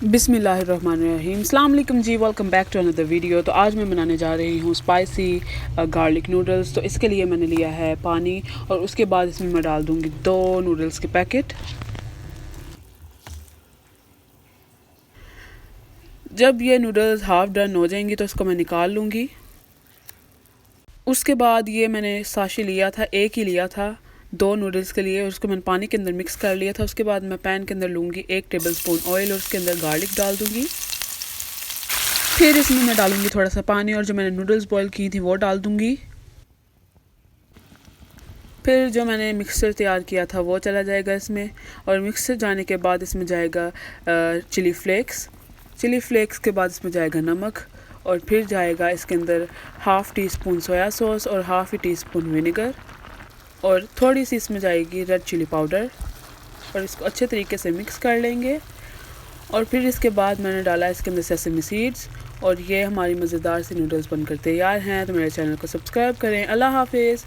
बिस्मिल्लाहिर्रहमानिर्रहीम। अस्सलाम वालेकुम जी, welcome back to another video. तो आज मैं बनाने जा रही हूँ स्पाइसी गार्लिक नूडल्स। तो इसके लिए मैंने लिया है पानी और उसके बाद इसमें मैं डाल दूँगी 2 नूडल्स के पैकेट। जब ये नूडल्स हाफ़ डन हो जाएंगी तो इसको मैं निकाल लूँगी। उसके बाद ये मैंने साशे लिया था, एक ही लिया था 2 नूडल्स के लिए, और उसको मैंने पानी के अंदर मिक्स कर लिया था। उसके बाद मैं पैन के अंदर लूँगी 1 टेबलस्पून ऑयल और उसके अंदर गार्लिक डाल दूँगी। फिर इसमें मैं डालूँगी थोड़ा सा पानी और जो मैंने नूडल्स बॉईल की थी वो डाल दूँगी। फिर जो मैंने मिक्सचर तैयार किया था वो चला जाएगा इसमें, और मिक्सचर जाने के बाद इसमें जाएगा चिली फ्लेक्स के बाद इसमें जाएगा नमक, और फिर जाएगा इसके अंदर half tea spoon soya sauce और हाफ़ टी स्पून विनेगर, और थोड़ी सी इसमें जाएगी रेड चिली पाउडर, और इसको अच्छे तरीके से मिक्स कर लेंगे। और फिर इसके बाद मैंने डाला इसके अंदर सेसमी सीड्स, और ये हमारी मज़ेदार सी नूडल्स बनकर तैयार हैं। तो मेरे चैनल को सब्सक्राइब करें। अल्लाह हाफ़िज़।